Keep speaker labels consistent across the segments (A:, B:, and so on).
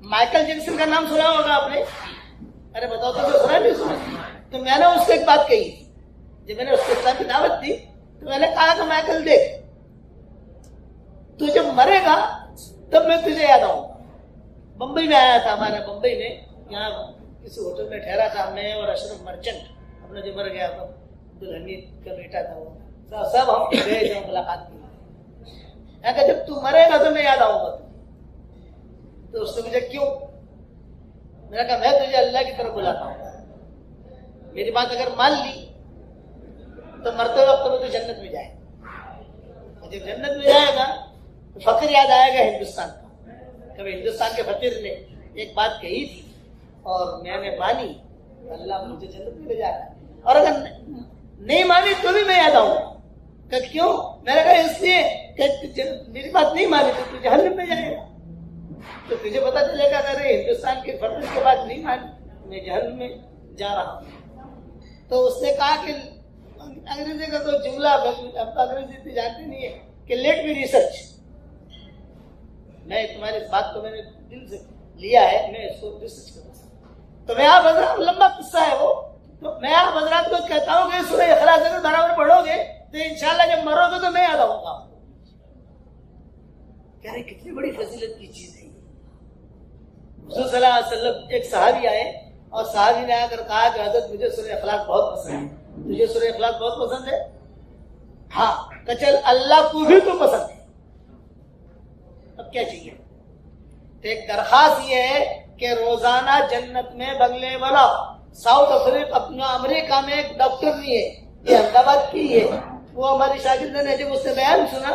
A: Michael Jackson का नाम सुना होगा आपने? अरे बताओ तो सुना नहीं सुना? तो मैंने उसको एक बात कही, जब मैंने उसको इस्लाम की दावत दी तो मैंने कहा कि माइकल देख, तू जब मरेगा तब मैं तुझे याद आऊंगा। बंबई में आया था, हमारे बंबई में यहाँ किसी होटल में ठहरा था, मैं और अशरफ मर्चेंट, अपना जो मर गया था दुल्हनी का बेटा था वो, सब हम गए थे मुलाकात की। जब तू मरेगा तो मैं याद आऊंगा। तो उसने मुझे क्यों? मैंने कहा मैं तुझे अल्लाह की तरफ बुलाता हूँ, मेरी बात अगर मान ली तो मरते वक्त में तो जन्नत में जाएगा। जब जन्नत में जाएगा तो फकीर याद आएगा हिंदुस्तान का। कभी हिंदुस्तान के फकीर ने एक बात कही थी और मैंने मानी, अल्लाह मुझे जन्नत में ले जा रहा है, और अगर नहीं मानी तो भी मैं याद आऊंगा। क्यों? मैंने कहा इसलिए कि मेरी बात नहीं मानी तो तू जहन्नम में जाएगा, तो तुझे पता चलेगा अरे हिंदुस्तान के फकीर के बाद नहीं मानी, मैं जहन्नम में जा रहा हूँ। तो उसने कहा कि अंग्रेजी का तो जुमला, अब तो अंग्रेजी जानते नहीं है कि लेट मी रिसर्च। मैं तुम्हारी बात को मैंने दिल से लिया है, मैं इसको रिसर्च करूँगा। तो मैं आप हजरात, लंबा किस्सा है वो, तो मैं आप हजरात को कहता हूँ कि सूरह इखलास अगर बराबर पढ़ोगे तो इंशाल्लाह जब मरोगे तो मैं याद आऊंगा। कह रहे कितनी बड़ी फजीलत की चीज है। हुज़ूर सल्लल्लाहु अलैहि वसल्लम, एक सहाबी आए और सहाबी ने आकर कहा कि हजरत मुझे सूरह इखलास बहुत पसंद है। तुझे सूरह इखलास बहुत पसंद है? हाँ। तो चल अल्लाह को भी तो पसंद है, अब क्या चाहिए? तो एक दरखास्त ये है कि रोजाना जन्नत में बंगले बनाओ। साउथ अमेरिका में एक डॉक्टर नहीं है, ये अहमदाबाद की है, वो हमारी शागिर्द ने जब उससे बयान सुना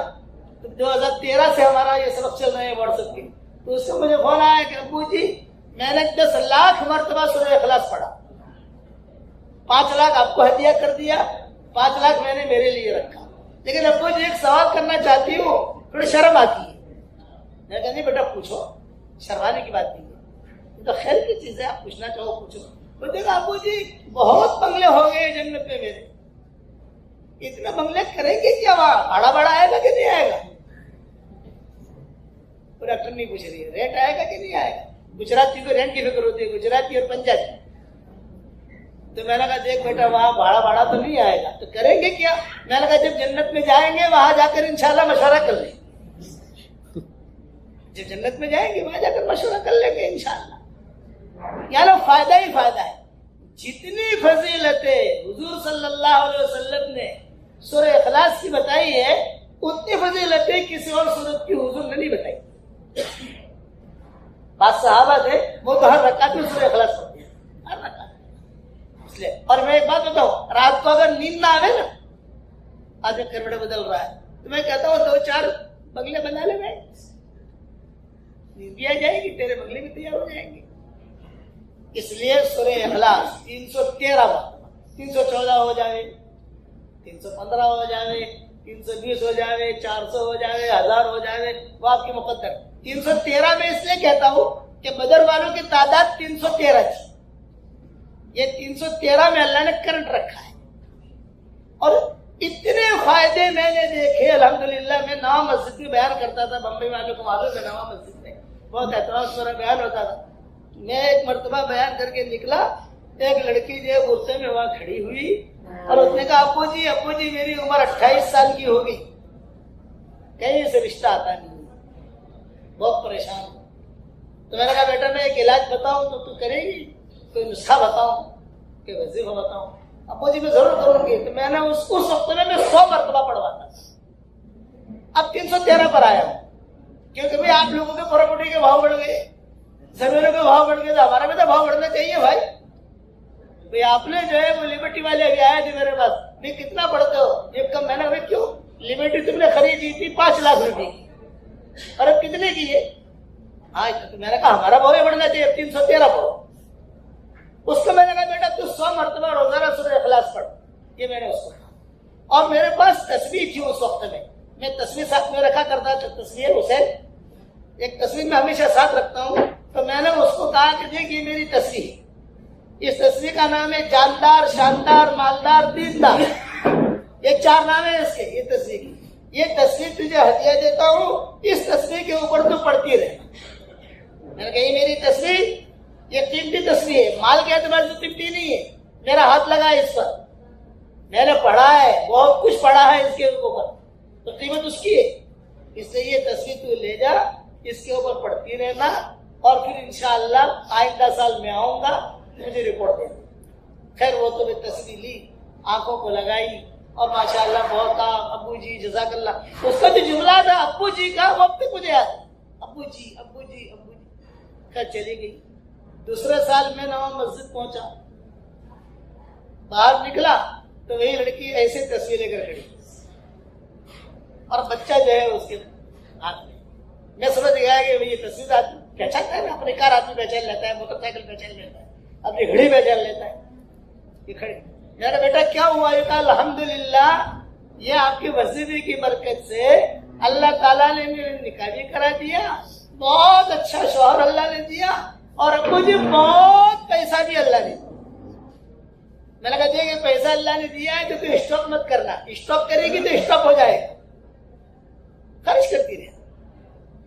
A: तो 2013 से हमारा ये सबक चल रहे हैं व्हाट्सएप की, तो उससे मुझे फोन आया कि अब्बू जी मैंने 10 लाख मरतबा सूरह इखलास पढ़ा, 5 लाख आपको हदिया कर दिया, 5 लाख मैंने मेरे लिए रखा, लेकिन अब्बू जी एक सवाल करना चाहती हूँ, थोड़ी शर्म आती है। मैं कहा नहीं बेटा पूछो, शर्माने की बात नहीं है, तो खैर की चीज है, आप पूछना चाहो पूछो। तो देखा अब्बू जी बहुत बंगले हो गए जन्नत में मेरे, इतने बंगले करेंगे क्या? वहां भाड़ा बड़ा आएगा कि नहीं आएगा? डॉक्टर नहीं पूछ रही है रेंट आएगा कि नहीं आएगा। गुजराती को रेंट की फिक्र होती है, गुजराती और पंजाबी। तो मैंने कहा देख बेटा वहां भाड़ा तो नहीं आएगा, तो करेंगे क्या? मैंने कहा जब जन्नत में जाएंगे वहां जाकर इंशाल्लाह मशवरा कर लेंगे। जब जन्नत में जाएंगे वहां जाकर मशवरा कर लेंगे इंशाल्लाह। यार फायदा ही फायदा है। जितनी फजीलतें हुजूर सल्लल्लाहु अलैहि वसल्लम ने सूरह इखलास की बताई है, उतनी फजीलतें किसी और सूरत की हुजूर ने नहीं बताई। बात सहाबा थे, वो तो हर रकात में सूरह इखलास पढ़ते हैं, हर रकात। इसलिए और मैं एक बात बताऊं, रात को अगर नींद ना आवे ना, आज में करवट बदल रहा है, तो मैं कहता हूँ 2-4 बंगले बना ले भाई, नींद भी आ जाएगी, तेरे बंगले भी तैयार हो जाएंगे। इसलिए सूरह इखलास 313 बार, 314 हो जाए, 315 हो जाए, 320 हो जाए, 400 हो जाए, 1000 हो जाए, वो आपकी मुकद्दर। 313 में इसलिए कहता हूं कि बदर वालों की तादाद 313 थी, ये 313 में अल्लाह ने करंट रखा है। और इतने फायदे मैंने देखे अल्हम्दुलिल्लाह। मैं नवा मस्जिद में बयान करता था, बम्बई वालों को मालूम है, नवा मस्जिद में बहुत एतराज मेरा बयान होता था। मैं एक मरतबा बयान करके निकला, एक लड़की जो गुस्से में वहां खड़ी हुई और उसने कहा अब्बू जी मेरी उम्र 28 साल की होगी, कहीं से रिश्ता आता नहीं, बहुत परेशान। तो मैंने कहा बेटा मैं एक इलाज बताऊं तो तू करेगी? कोई नुस्खा बताऊं कि वजीफा बताऊं? अब्बू जी मैं जरूर करूंगी। तो मैंने उस वक्त में मैं 100 मरतबा पढ़वाता था। अब 313 पर आया हूं, क्योंकि भाई आप लोगों के प्रॉपर्टी के भाव बढ़ गए, जमीनों के भाव बढ़ गए, तो हमारा भी तो भाव बढ़ना चाहिए भाई। भाई आपने जो है वो लिबर्टी वाले अभी आए थे मेरे पास, नहीं कितना पढ़ते हो? ये कम। मैंने भाई क्यों? लिबर्टी तुमने खरीदी थी 5 लाख रुपए की, और अब कितने की है? हाँ, तो मैंने कहा हमारा भाव ही बढ़ना चाहिए, 313 पढ़ो। उसको मैंने कहा बेटा तू 100 मरतबा रोजाना सूरह इखलास पढ़, ये मैंने उसको कहा। और मेरे पास तस्वीर थी उस वक्त में, मैं तस्वीर साथ में रखा करता था, तस्वीर हुसैन, एक तस्वीर में हमेशा साथ रखता हूँ। तो मैंने उसको कहा कि देखिए मेरी तस्वीर, इस तस्वीर का नाम है जानदार, शानदार, मालदार, दीनदार, ये 4 नाम है इसके। ये तस्वीर की, ये तस्वीर तुझे हदिया देता हूँ, इस तस्वीर के ऊपर तू पढ़ती रहे। मैंने कही मेरी तस्वीर ये कीमती तस्वीर है, माल के एतबार से कीमती नहीं है, मेरा हाथ लगा है इस पर, मैंने पढ़ा है, बहुत कुछ पढ़ा है इसके ऊपर, तो कीमत उसकी है। इसलिए ये तस्वीर तू ले जा, इसके ऊपर पढ़ती रहना, और फिर इंशाअल्लाह आइंदा साल मैं आऊंगा, मुझे रिपोर्ट दे। खैर वो तो मैं तस्वीर ली, आंखों को लगाई, और माशाअल्लाह बहुत कहा अब्बू जी जज़ाकल्लाह। उसका जो जुमला था अब्बू जी का, वो अब तक मुझे याद है, अब्बू जी अब्बू जी अब्बू जी। खैर चली गई। दूसरे साल मैं नवा मस्जिद पहुंचा, बाहर निकला तो वही लड़की ऐसे तस्वीर लेकर खड़ी, और बच्चा जो है उसके हाथ में। मैं समझ गया कि ये तस्वीर आदमी पहचानता है ना, अपनी कार आदमी पहचान लेता है, मोटरसाइकिल पहचान लेता है, अपनी घड़ी पहचान लेता है। ये खड़ी, मेरा बेटा क्या हुआ? ये कहा अल्हम्दुलिल्लाह ये आपकी वजीफे की बरकत से अल्लाह ताला ने मेरे निकाह भी करा दिया, बहुत अच्छा शौहर अल्लाह ने दिया, और अब्बू जी बहुत पैसा भी अल्लाह ने दिया। मैंने कहा देखिए पैसा अल्लाह ने दिया है तो तू स्टॉप मत करना, स्टॉप करेगी तो स्टॉप हो जाएगा, खर्च करती रहे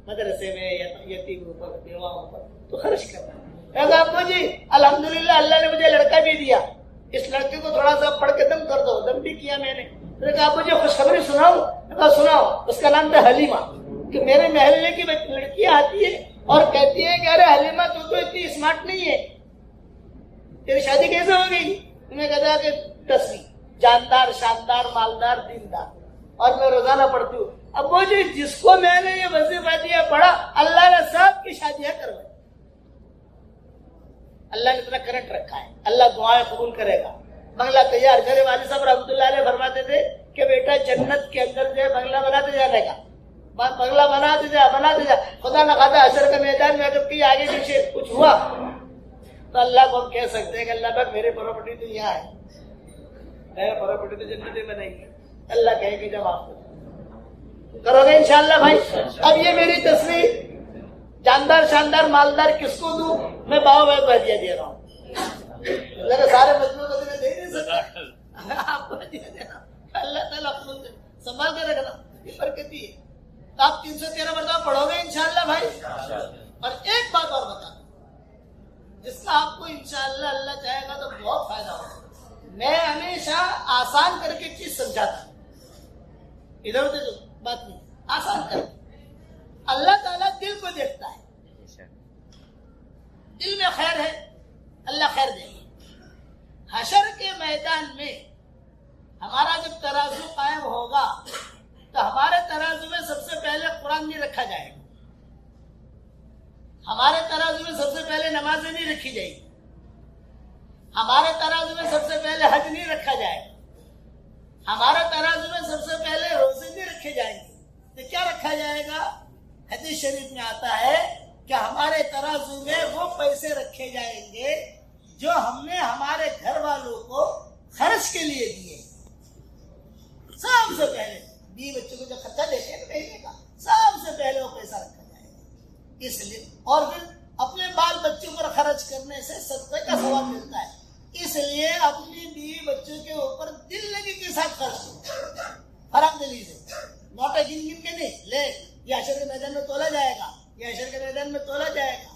A: मदरसे में, यतीमों पर, बेवाओं पर, तो खर्च करना। अब्बू जी अल्हम्दुलिल्लाह अल्लाह ने मुझे लड़का भी दिया, इस लड़के को थोड़ा सा पढ़ के दम कर दो, दम भी किया मैंने। तो कहा अब्बू जी खुशखबरी सुनाऊं? कहा सुनाओ। उसका नाम था हलीमा, कि मेरे महल्ले की लड़की आती है और कहती है कि अरे हलीमा तू तो इतनी स्मार्ट नहीं है, तेरी शादी कैसे हो गई? मैं कहता कि 10वीं, जानदार शानदार मालदार दीनदार, और मैं रोजाना पढ़ती हूँ। अब्बू जी जिसको मैंने ये वजीफा दिया पढ़ा, अल्लाह ने सबकी शादियां करवाई। अल्लाह ने इतना करंट रखा है, अल्लाह दुआएं कबूल करेगा। बंगला तैयार। मेरे वालिद साहब रहमतुल्लाह अलैह फरमाते थे कि बेटा जन्नत के अंदर जो बंगला बनाते जाने का, बंगला बनाते जा, खुदा न खादा असर के मैदान में अगर कहीं आगे पीछे कुछ हुआ तो अल्लाह को हम कह सकते हैं कि अल्लाह पाक मेरे प्रॉपर्टी तो यहाँ है, मेरा प्रॉपर्टी तो जन्नत में नहीं है। अल्लाह कहेगी जब आप करोगे इंशाअल्लाह भाई। अब ये मेरी तस्वीर जानदार शानदार मालदार किसको दूं? मैं बाबा भाई को हदिया दे रहा हूँ, सारे मजलूम को दे नहीं सकता, आपको हदिया दे रहा हूँ। अल्लाह ताला संभाल के रखना, ये बरकती है। तो आप 313 मरतबा पढ़ोगे इंशाअल्लाह भाई। और एक बात और बता, जिसका आपको इंशाअल्लाह अल्लाह चाहेगा तो बहुत फायदा होगा। मैं हमेशा आसान करके चीज समझाता हूँ, इधर उधर बात नहीं, आसान करके। अल्लाह ताला दिल को देखता है, दिल में खैर है अल्लाह खैर देगा। हशर के मैदान में हमारा जब तराजू कायम होगा तो हमारे तराजू में सबसे पहले कुरान नहीं रखा जाएगा, हमारे तराजू में सबसे पहले नमाजें नहीं रखी जाएगी, हमारे तराजू में सबसे पहले हज नहीं रखा जाएगा, हमारे तराजू में सबसे पहले रोजे नहीं रखे जाएंगे। तो क्या रखा जाएगा? हदीस शरीफ में आता है कि हमारे तराजू में वो पैसे रखे जाएंगे जो हमने हमारे घर वालों को खर्च के लिए दिए। सबसे पहले बीवी बच्चों को जो खर्चा देते हैं महीने का, सबसे पहले वो पैसा रखा जाएगा। इसलिए और फिर अपने बाल बच्चों पर खर्च करने से सदक़े का सवाब मिलता है, इसलिए अपनी बीवी बच्चों के ऊपर दिल लगी के साथ खर्च, फराम दिली से, नोटा गिन गिन के नहीं ले, ये अशर के मैदान में तोला जाएगा, ये अशर के मैदान में तोला जाएगा।